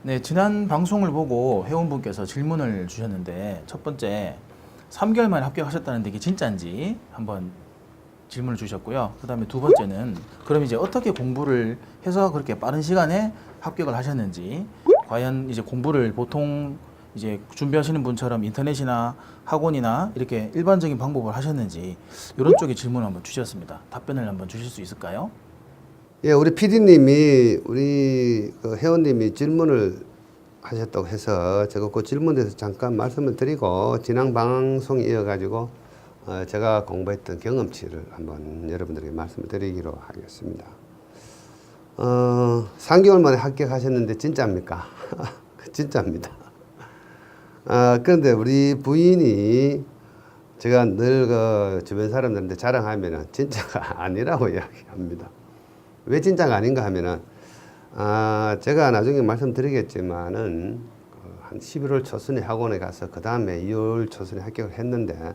네, 지난 방송을 보고 회원분께서 질문을 주셨는데 첫 번째 3개월 만에 합격하셨다는데 이게 진짜인지 한번 질문을 주셨고요. 그 다음에 두 번째는 그럼 이제 어떻게 공부를 해서 그렇게 빠른 시간에 합격을 하셨는지, 과연 이제 공부를 보통 이제 준비하시는 분처럼 인터넷이나 학원이나 이렇게 일반적인 방법을 하셨는지 이런 쪽에 질문을 한번 주셨습니다. 답변을 한번 주실 수 있을까요? 예, 우리 PD님이 우리 그 회원님이 질문을 하셨다고 해서 제가 그 질문에 대해서 잠깐 말씀을 드리고 지난 방송에 이어가지고 제가 공부했던 경험치를 한번 여러분들에게 말씀을 드리기로 하겠습니다. 3개월 만에 합격하셨는데 진짜입니까? 진짜입니다. 그런데 우리 부인이 제가 늘 그 주변 사람들한테 자랑하면은 진짜가 아니라고 이야기합니다. 왜 진짜가 아닌가 하면은, 제가 나중에 말씀드리겠지만은, 한 11월 초순에 학원에 가서, 그 다음에 2월 초순에 합격을 했는데,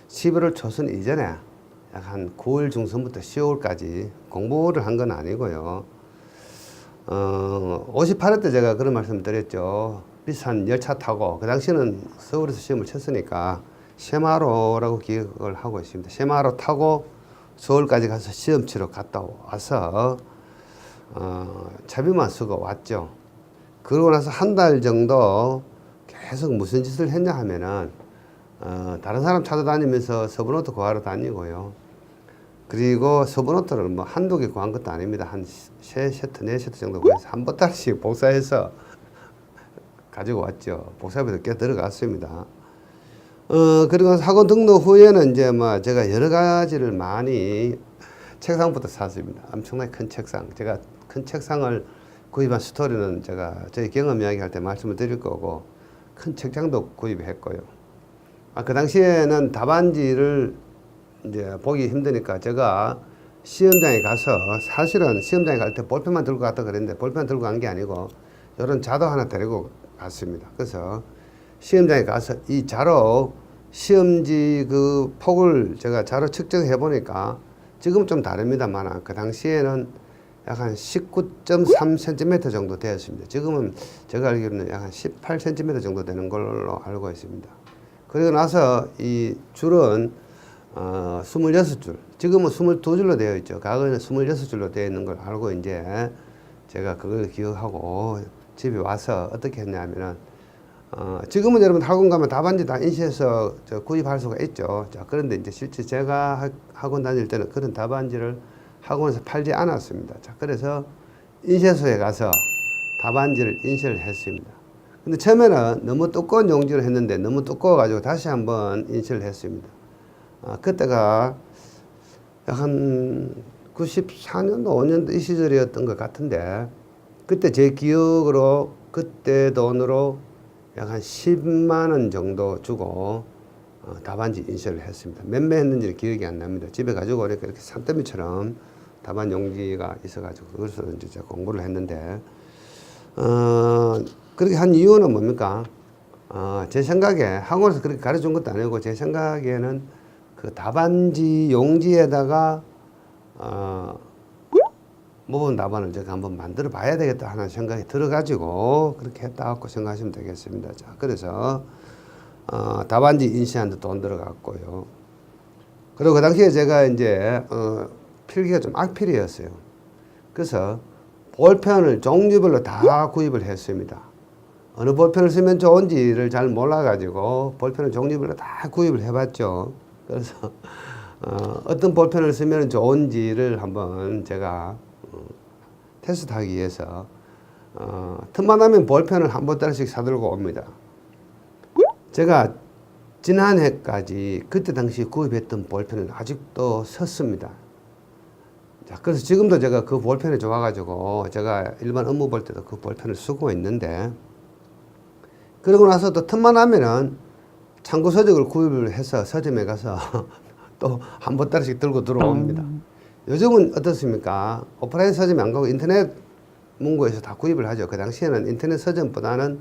11월 초순 이전에 약 한 9월 중순부터 10월까지 공부를 한 건 아니고요. 58회 때 제가 그런 말씀 드렸죠. 비싼 열차 타고, 그 당시에는 서울에서 시험을 쳤으니까, 쉐마로라고 기억을 하고 있습니다. 쉐마로 타고, 서울까지 가서 시험 치러 갔다 와서 차비만 쓰고 왔죠. 그러고 나서 한 달 정도 계속 무슨 짓을 했냐 하면은 다른 사람 찾아다니면서 서브노트 구하러 다니고요. 그리고 서브노트를 뭐 한두 개 구한 것도 아닙니다. 한 3세트, 4세트 정도 구해서 한 보따리씩 복사해서 가지고 왔죠. 복사비도 꽤 들어갔습니다. 그리고 학원 등록 후에는 이제 뭐 제가 여러 가지를 많이 책상부터 샀습니다. 엄청나게 큰 책상. 제가 큰 책상을 구입한 스토리는 제가 저희 경험 이야기 할 때 말씀을 드릴 거고, 큰 책장도 구입했고요. 그 당시에는 답안지를 이제 보기 힘드니까 제가 시험장에 가서, 사실은 시험장에 갈 때 볼펜만 들고 갔다 그랬는데 볼펜 들고 간 게 아니고 이런 자도 하나 데리고 갔습니다. 그래서 시험장에 가서 이 자로 시험지 그 폭을 제가 자로 측정해 보니까 지금은 좀 다릅니다만 그 당시에는 약 한 19.3cm 정도 되었습니다. 지금은 제가 알기로는 약 한 18cm 정도 되는 걸로 알고 있습니다. 그리고 나서 이 줄은 26줄, 지금은 22줄로 되어 있죠. 과거에는 26줄로 되어 있는 걸 알고 이제 제가 그걸 기억하고 집에 와서 어떻게 했냐면은 지금은 여러분 학원 가면 답안지 다 인쇄해서 구입할 수가 있죠. 자, 그런데 이제 실제 제가 학원 다닐 때는 그런 답안지를 학원에서 팔지 않았습니다. 자, 그래서 인쇄소에 가서 답안지를 인쇄를 했습니다. 근데 처음에는 너무 두꺼운 용지로 했는데 너무 두꺼워가지고 다시 한번 인쇄를 했습니다. 그때가 약 한 94년도, 5년도 이 시절이었던 것 같은데, 그때 제 기억으로 그때 돈으로 약 한 10만 원 정도 주고 답안지 인쇄를 했습니다. 몇매 했는지 기억이 안 납니다. 집에 가지고 오니까 이렇게 산더미처럼 답안 용지가 있어가지고 그것으로 이제 제가 공부를 했는데, 그렇게 한 이유는 뭡니까? 제 생각에 학원에서 그렇게 가르쳐준 것도 아니고 제 생각에는 그 답안지 용지에다가 모범 답안을 제가 한번 만들어 봐야 되겠다 하는 생각이 들어가지고 그렇게 했다고 생각하시면 되겠습니다. 자, 그래서 답안지 인쇄하는데 돈 들어갔고요. 그리고 그 당시에 제가 이제 필기가 좀 악필이었어요. 그래서 볼펜을 종류별로 다 구입을 했습니다. 어느 볼펜을 쓰면 좋은지를 잘 몰라가지고 볼펜을 종류별로 다 구입을 해봤죠. 그래서 어떤 볼펜을 쓰면 좋은지를 한번 제가 테스트하기 위해서 틈만 나면 볼펜을 한 보따리씩 사들고 옵니다. 제가 지난해까지 그때 당시 구입했던 볼펜을 아직도 썼습니다. 자, 그래서 지금도 제가 그 볼펜이 좋아가지고 제가 일반 업무 볼 때도 그 볼펜을 쓰고 있는데, 그러고 나서 또 틈만 나면은 참고 서적을 구입을 해서 서점에 가서 또 한 보따리씩 들고 들어옵니다. 요즘은 어떻습니까? 오프라인 서점에 안 가고 인터넷 문구에서 다 구입을 하죠. 그 당시에는 인터넷 서점보다는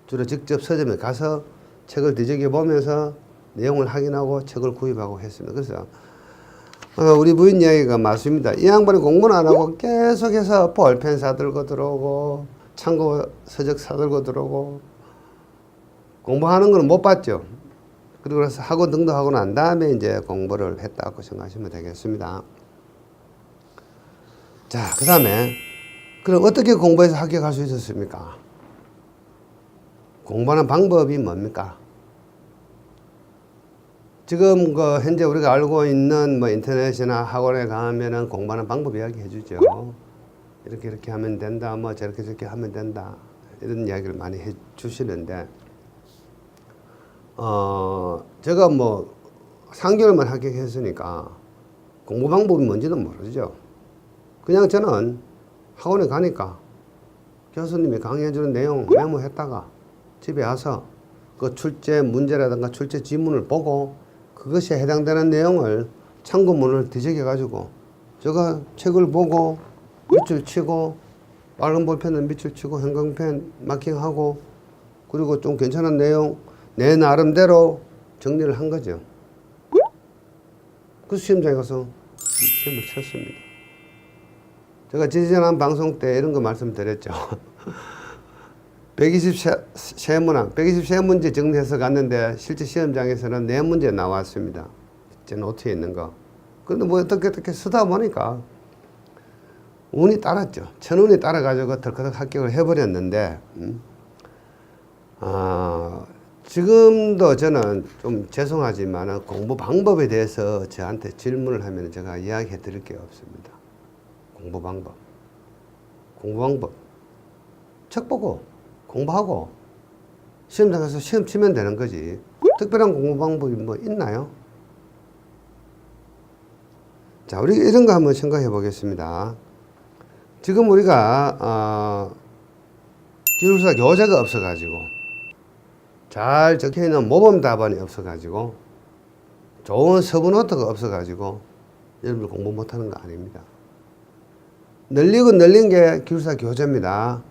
주로 직접 서점에 가서 책을 뒤적여 보면서 내용을 확인하고 책을 구입하고 했습니다. 그래서 우리 부인 이야기가 맞습니다. 이 양반이 공부는 안 하고 계속해서 볼펜 사들고 들어오고 참고 서적 사들고 들어오고 공부하는 거는 못 봤죠. 그리고 그래서 학원 등록하고 난 다음에 이제 공부를 했다고 생각하시면 되겠습니다. 자, 그 다음에 그럼 어떻게 공부해서 합격할 수 있었습니까? 공부하는 방법이 뭡니까? 지금 그 현재 우리가 알고 있는 뭐 인터넷이나 학원에 가면은 공부하는 방법 이야기해 주죠. 이렇게 하면 된다, 뭐 저렇게 하면 된다, 이런 이야기를 많이 해 주시는데, 제가 뭐 3개월만 합격했으니까 공부 방법이 뭔지도 모르죠. 그냥 저는 학원에 가니까 교수님이 강의해 주는 내용 메모했다가 집에 와서 그 출제 문제라든가 출제 지문을 보고 그것에 해당되는 내용을 참고문을 뒤적여 가지고 제가 책을 보고 밑줄 치고 빨간 볼펜은 밑줄 치고 형광펜 마킹하고 그리고 좀 괜찮은 내용 내 나름대로 정리를 한 거죠. 그 시험장에 가서 시험을 쳤습니다. 제가 지지난 방송 때 이런 거 말씀드렸죠. 123문항, 123문제 정리해서 갔는데 실제 시험장에서는 4문제 나왔습니다. 제 노트에 있는 거. 그런데 뭐 어떻게 쓰다 보니까 운이 따랐죠. 천운이 따라가지고 덜커덕 합격을 해버렸는데, 지금도 저는 좀 죄송하지만 공부 방법에 대해서 저한테 질문을 하면 제가 이야기해 드릴 게 없습니다. 공부 방법. 책 보고 공부하고 시험장에서 시험 치면 되는 거지. 특별한 공부 방법이 뭐 있나요? 자, 우리 이런 거 한번 생각해 보겠습니다. 지금 우리가 기술사 교재가 없어가지고 잘 적혀있는 모범 답안이 없어가지고 좋은 서브노트가 없어가지고 여러분들 공부 못하는 거 아닙니다. 널린 게 기술사 교재입니다.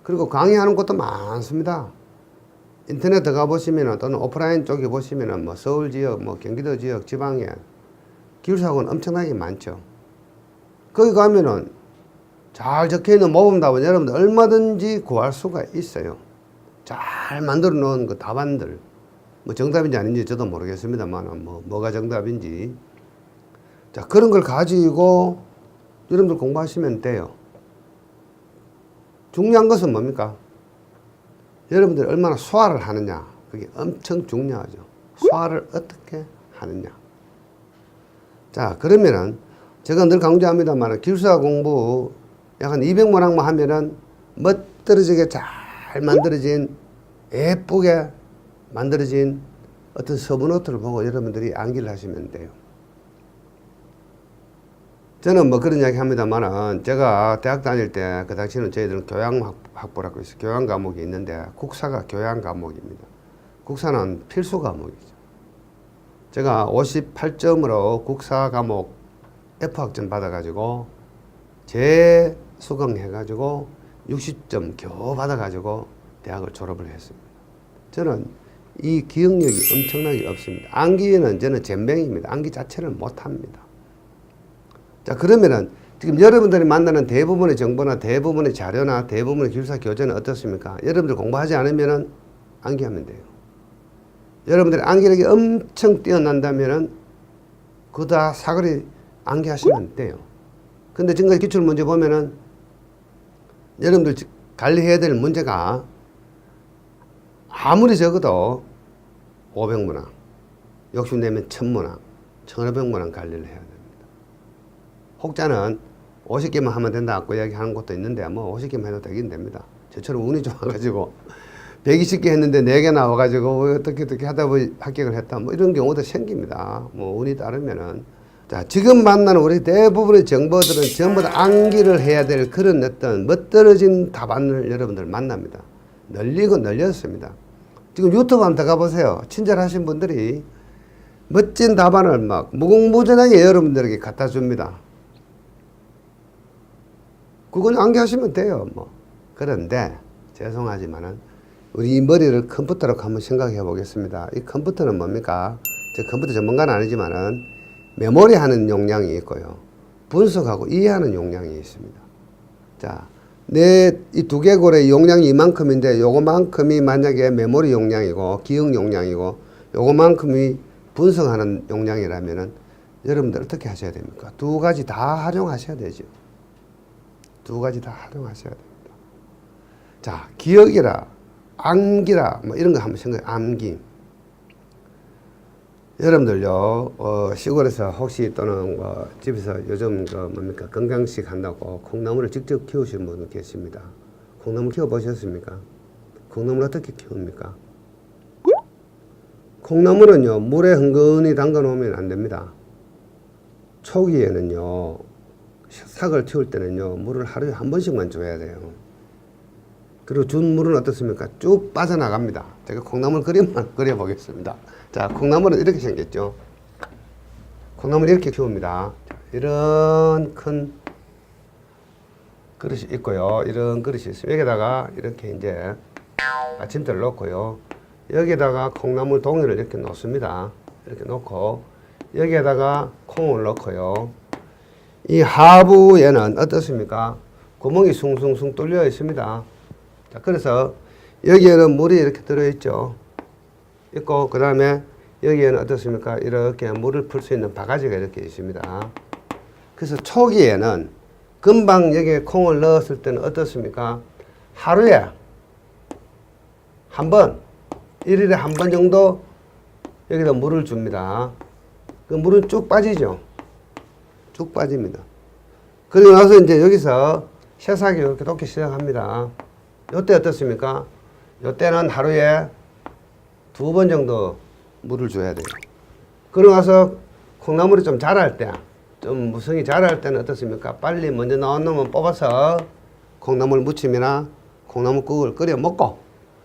그리고 강의하는 곳도 많습니다. 인터넷 들어가 보시면 또는 오프라인 쪽에 보시면 뭐 서울 지역, 뭐 경기도 지역, 지방에 기술사학원 엄청나게 많죠. 거기 가면은 잘 적혀있는 모범답은 여러분들 얼마든지 구할 수가 있어요. 잘 만들어 놓은 그 답안들. 뭐 정답인지 아닌지 저도 모르겠습니다만, 뭐가 정답인지. 자, 그런 걸 가지고 여러분들 공부하시면 돼요. 중요한 것은 뭡니까? 여러분들이 얼마나 소화를 하느냐. 그게 엄청 중요하죠. 소화를 어떻게 하느냐. 자, 그러면은 제가 늘 강조합니다만 기술사 공부 약 한 200문항만 하면은 멋들어지게 잘 만들어진 예쁘게 만들어진 어떤 서브노트를 보고 여러분들이 암기를 하시면 돼요. 저는 뭐 그런 이야기 합니다만은 제가 대학 다닐 때 그 당시에는 저희들은 교양학부라고 있어요. 교양 과목이 있는데 국사가 교양 과목입니다. 국사는 필수 과목이죠. 제가 58점으로 국사 과목 F학점 받아가지고 재수강해가지고 60점 겨우 받아가지고 대학을 졸업을 했습니다. 저는 이 기억력이 엄청나게 없습니다. 암기는 저는 젬병입니다. 암기 자체를 못합니다. 자, 그러면은 지금 여러분들이 만나는 대부분의 정보나 대부분의 자료나 대부분의 기술사 교재는 어떻습니까? 여러분들 공부하지 않으면은 암기하면 돼요. 여러분들이 암기력이 엄청 뛰어난다면은 그거 다 사거리 암기하시면 돼요. 근데 지금까지 기출문제 보면은 여러분들 관리해야 될 문제가 아무리 적어도 500문항, 욕심내면 1000문항, 1500문항 관리를 해야 됩니다. 혹자는 50개만 하면 된다고 이야기하는 것도 있는데 뭐 50개만 해도 되긴 됩니다. 저처럼 운이 좋아가지고 120개 했는데 4개 나와가지고 어떻게 하다 보니 합격을 했다. 뭐 이런 경우도 생깁니다. 뭐 운이 따르면은. 자, 지금 만나는 우리 대부분의 정보들은 전부 다 암기를 해야 될 그런 어떤 멋들어진 답안을 여러분들 만납니다. 널리고 널렸습니다. 지금 유튜브 한번 들어가 보세요. 친절하신 분들이 멋진 답안을 막 무궁무진하게 여러분들에게 갖다 줍니다. 그건 암기하시면 돼요. 뭐. 그런데 죄송하지만은 우리 이 머리를 컴퓨터로 한번 생각해 보겠습니다. 이 컴퓨터는 뭡니까? 저 컴퓨터 전문가는 아니지만은 메모리 하는 용량이 있고요. 분석하고 이해하는 용량이 있습니다. 자, 내 이 두개골의 용량이 이만큼인데 요거만큼이 만약에 메모리 용량이고 기억 용량이고 요거만큼이 분석하는 용량이라면은 여러분들 어떻게 하셔야 됩니까? 두 가지 다 활용하셔야 되죠. 두 가지 다 활용하셔야 됩니다. 자, 기억이라 암기라 뭐 이런 거 한번 생각해. 암기. 여러분들요, 시골에서 혹시 또는 집에서 요즘 뭡니까 건강식 한다고 콩나물을 직접 키우시는 분 계십니다. 콩나물 키워 보셨습니까? 콩나물 어떻게 키웁니까? 콩나물은요 물에 흥건히 담가 놓으면 안 됩니다. 초기에는요 삭을 틔울 때는요 물을 하루에 한 번씩만 줘야 돼요. 그리고 준 물은 어떻습니까? 쭉 빠져나갑니다. 제가 콩나물 그림만 그려보겠습니다. 자, 콩나물은 이렇게 생겼죠. 콩나물 이렇게 키웁니다. 이런 큰 그릇이 있고요. 이런 그릇이 있습니다. 여기다가 이렇게 이제 받침대를 놓고요. 여기에다가 콩나물 동이를 이렇게 놓습니다. 이렇게 놓고 여기에다가 콩을 넣고요. 이 하부에는 어떻습니까? 구멍이 숭숭숭 뚫려 있습니다. 자, 그래서 여기에는 물이 이렇게 들어있죠. 있고 그 다음에 여기에는 어떻습니까? 이렇게 물을 풀 수 있는 바가지가 이렇게 있습니다. 그래서 초기에는 금방 여기에 콩을 넣었을 때는 어떻습니까? 하루에 한 번, 일일에 한 번 정도 여기다 물을 줍니다. 그 물은 쭉 빠지죠. 쭉 빠집니다. 그리고 나서 이제 여기서 새싹이 이렇게 돋기 시작합니다. 요때 어떻습니까? 요때는 하루에 2번 정도 물을 줘야 돼요. 그러고 나서 콩나물이 좀 자랄 때, 좀 무성이 자랄 때는 어떻습니까? 빨리 먼저 나온 놈은 뽑아서 콩나물 무침이나 콩나물국을 끓여 먹고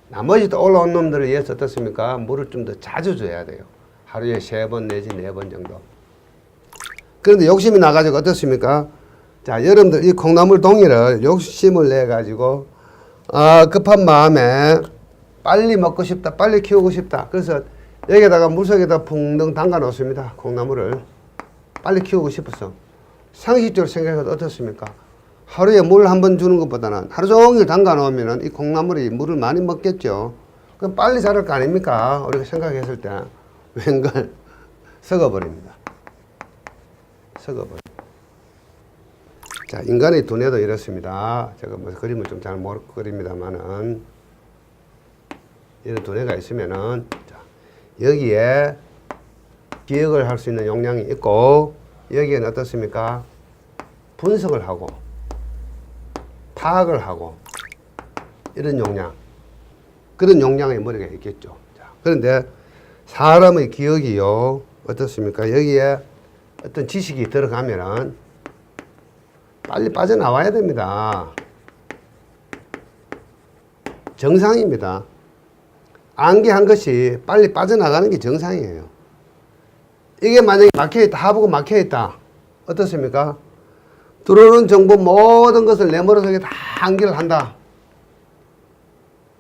나머지 또 올라온 놈들을 위해서 어떻습니까? 물을 좀 더 자주 줘야 돼요. 하루에 3번 내지 4번 정도. 그런데 욕심이 나가지고 어떻습니까? 자, 여러분들 이 콩나물 동이를 욕심을 내가지고 급한 마음에 빨리 먹고 싶다, 빨리 키우고 싶다. 그래서 여기다가 물속에다 붕덩 담가 놓습니다. 콩나물을 빨리 키우고 싶어서. 상식적으로 생각해도 어떻습니까? 하루에 물 한 번 주는 것보다는 하루 종일 담가 놓으면 이 콩나물이 물을 많이 먹겠죠. 그럼 빨리 자랄 거 아닙니까? 우리가 생각했을 때 웬걸 썩어버립니다. 썩어버립니다. 자, 인간의 두뇌도 이렇습니다. 제가 뭐 그림을 좀 잘 못 그립니다만은 이런 두뇌가 있으면은 자, 여기에 기억을 할 수 있는 용량이 있고 여기에는 어떻습니까? 분석을 하고 파악을 하고 이런 용량, 그런 용량의 머리가 있겠죠. 자, 그런데 사람의 기억이요 어떻습니까? 여기에 어떤 지식이 들어가면은 빨리 빠져나와야 됩니다. 정상입니다. 암기한 것이 빨리 빠져나가는 게 정상이에요. 이게 만약에 막혀있다, 하부가 막혀있다. 어떻습니까? 들어오는 정보 모든 것을 내 머릿속에 다 암기를 한다.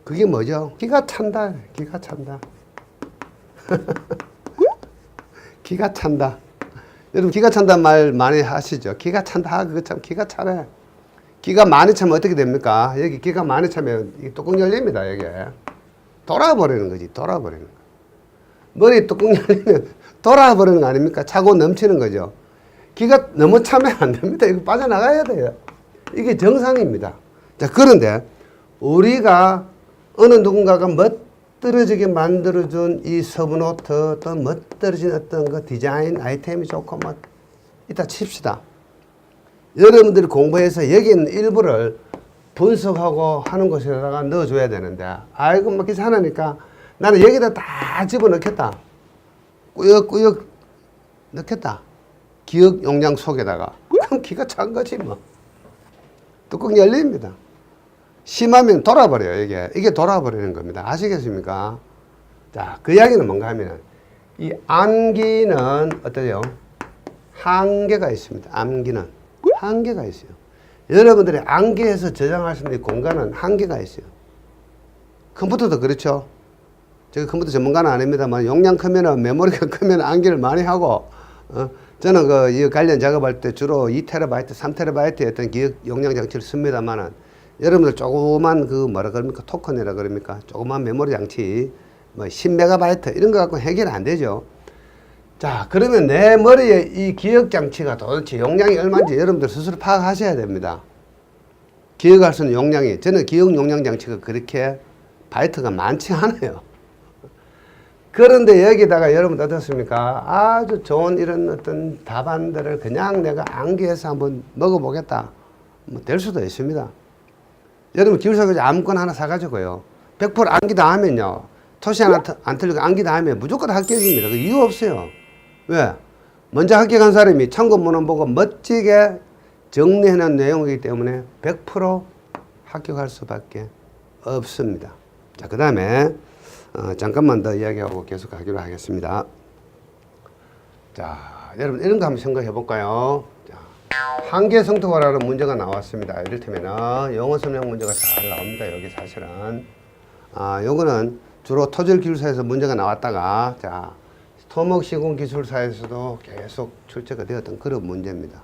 그게 뭐죠? 기가 찬다. 기가 찬다. 기가 찬다. 여러분 기가 찬다는 말 많이 하시죠? 기가 찬다. 그거 참 기가 차네. 기가 많이 차면 어떻게 됩니까? 여기 기가 많이 차면 이 뚜껑 열립니다. 여기 돌아버리는 거지. 돌아버리는 거. 머리 뚜껑 열리면 돌아버리는 거 아닙니까? 차고 넘치는 거죠. 기가 너무 차면 안 됩니다. 이거 빠져나가야 돼요. 이게 정상입니다. 자, 그런데 우리가 어느 누군가가 멋들어지게 만들어준 이 서브노트 또 멋들어진 어떤 그 디자인 아이템이 좋고 뭐 이따 칩시다. 여러분들이 공부해서 여기 있는 일부를 분석하고 하는 곳에다가 넣어줘야 되는데 아이고 뭐 귀찮으니까 나는 여기다 다 집어넣겠다. 꾸역꾸역 넣겠다. 기억 용량 속에다가. 그럼 기가 찬 거지 뭐. 뚜껑 열립니다. 심하면 돌아버려요. 이게 돌아버리는 겁니다. 아시겠습니까? 자, 그 이야기는 뭔가 하면 이 암기는 어떠세요? 한계가 있습니다. 암기는 한계가 있어요. 여러분들이 암기해서 저장할 수 있는 공간은 한계가 있어요. 컴퓨터도 그렇죠. 제가 컴퓨터 전문가는 아닙니다만 용량 크면 메모리가 크면 암기를 많이 하고 저는 이 관련 작업할 때 주로 2TB, 3TB의 어떤 기억 용량 장치를 씁니다만은 여러분들 조그만 그 뭐라 그럽니까? 토큰이라 그럽니까? 조그만 메모리 장치 뭐 10MB 이런 거 갖고 해결 안 되죠. 자, 그러면 내 머리에 이 기억 장치가 도대체 용량이 얼마인지 여러분들 스스로 파악하셔야 됩니다. 기억할 수 있는 용량이, 저는 기억 용량 장치가 그렇게 바이트가 많지 않아요. 그런데 여기다가 여러분 어떻습니까? 아주 좋은 이런 어떤 답안들을 그냥 내가 암기해서 한번 먹어보겠다. 뭐 될 수도 있습니다. 여러분 기술사까지 아무거나 하나 사가지고요. 100% 암기 다 하면요. 토시 하나 안 틀리고 암기 다 하면 무조건 합격입니다. 그 이유 없어요. 왜? 먼저 합격한 사람이 참고문헌 보고 멋지게 정리해놓은 내용이기 때문에 100% 합격할 수밖에 없습니다. 자, 그 다음에 잠깐만 더 이야기하고 계속 가기로 하겠습니다. 자, 여러분 이런 거 한번 생각해 볼까요? 자, 한계 성토하라는 문제가 나왔습니다. 이를테면 영어 선행 문제가 잘 나옵니다. 여기 사실은 요거는 주로 토질 기술사에서 문제가 나왔다가 자 토목 시공 기술사에서도 계속 출제가 되었던 그런 문제입니다.